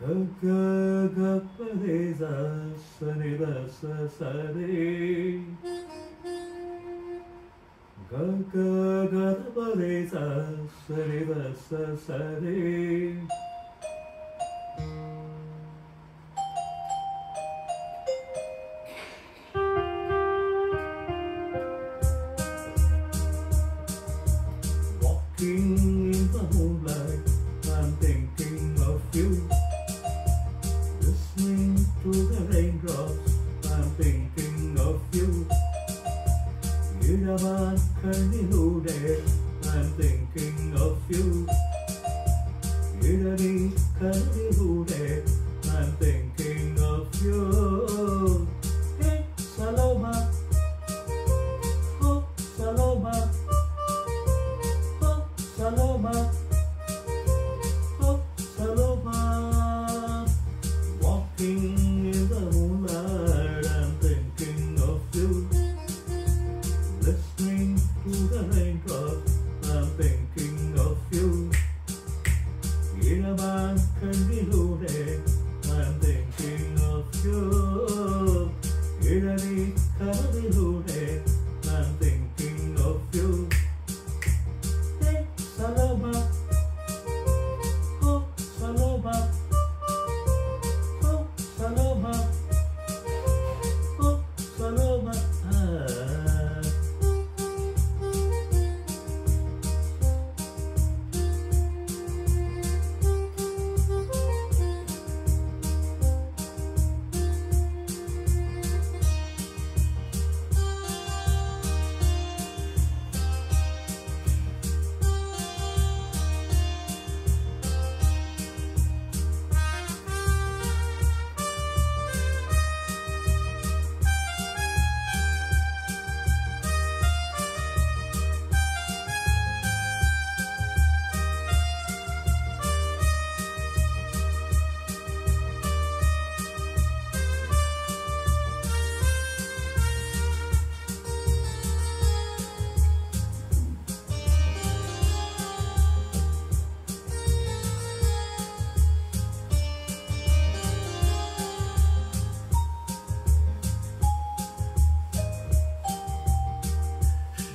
ga ga pa re sa sa re ba sa re ga ga ga pa re sa re ba sa re walking in the moonlight I'm thinking of you listening to the raindrops I'm thinking of you ഇഴവാൻ കണ്ണിലൂടെ I'm thinking of you ഇഴവി കണ്ണിലൂടെ I'm thinking of you Hey Saloma Oh Saloma Oh Saloma Oh Saloma walking in the moonlight I'm thinking of you listening to the raindrops I'm thinking of you ഇഴവാൻ കണ്ണിലൂടെ I'm thinking of you ഇഴവി കണ്ണിലൂടെ I'm thinking of you Hey Saloma Oh Saloma Oh Saloma Oh Saloma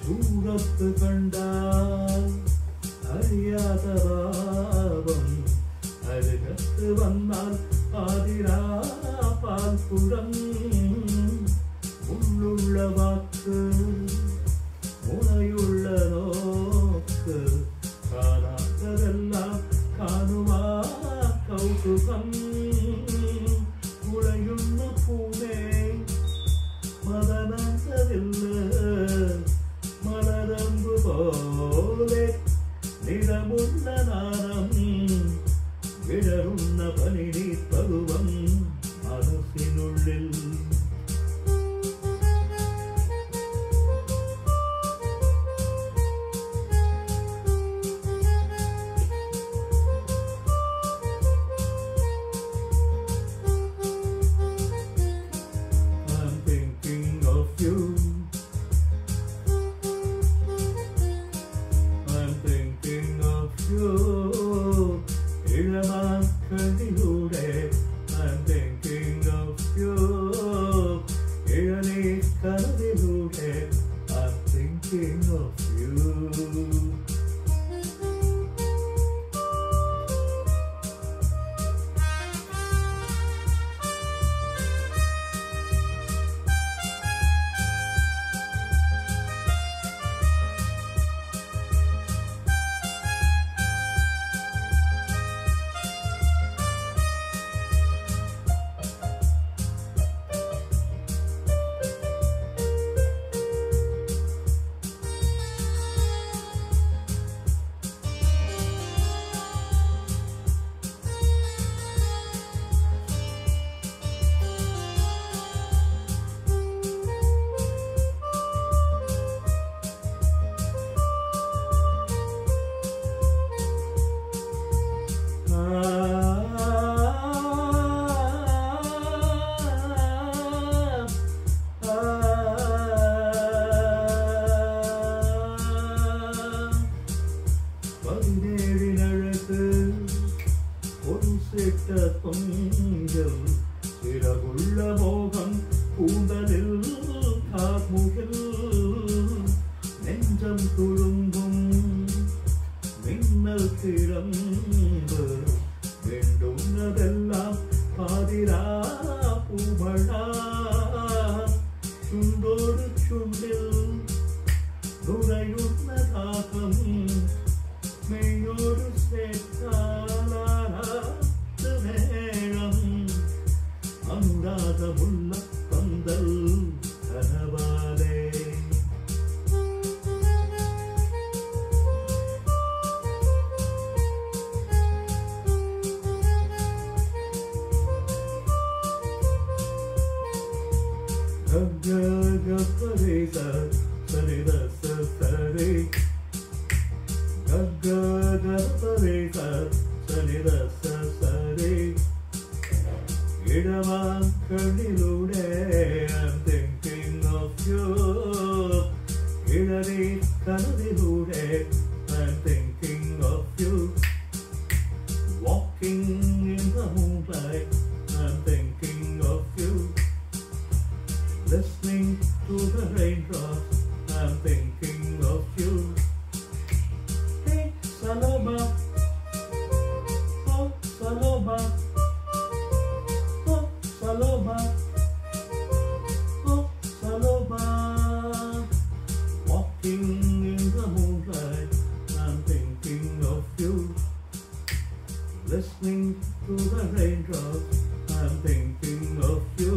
ദൂരത്ത് കണ്ടാൽ അറിയാത ഭാവം അരികത്ത് വന്നാൽ ആതിരാപ്പാൽ പുഴം ഉള്ളുള്ള വാക്ക് മുളയുള്ള നോക്ക് കാണാത്തതെല്ലാം കാണുവാ കൗതുകം മുളയുന്ന പൂവേ മദനസവില്ല മലരമ്പ് പോലെ നിറമുള്ള നാണം വിടരുന്ന പനിനി പരുവം മനസ്സിനുള്ളിൽ I'm thinking of you I'm thinking of you ഇഴമാൻ കണ്ണിലൂടെ I'm thinking of you Pongal சிறகுள்ள மோகம் கூந்தலில் கார்முகில் நெஞ்சம் துளுங்கும் மின்னல் திறந்து வேண்டும்னதெல்லாம் பாதிரா பூமழா சுண்டோடு சுண்டில் நுரையுண்ண தாகம் மெய்யோடு சேர்த்தாலாத்து மேளம் அனுராகமுள்ள பந்தல் கனவாலே Ga-ga-ga-pa-re-sa, sa-ni-da-sa-sa-re. Ga-ga-ga-pa-re-sa, sa-ni-da-sa-sa-re. ഇടവാക്കളിലൂടെ I'm thinking of you. ഇടറി കനവിലൂടെ I'm thinking of you. Walking in the moonlight I'm thinking of you. Listening to the raindrops, I'm thinking of you. Hey, Saloba, oh Saloba, oh Saloba, oh Saloba. Walking in the moonlight, I'm thinking of you. Listening to the raindrops, I'm thinking of you.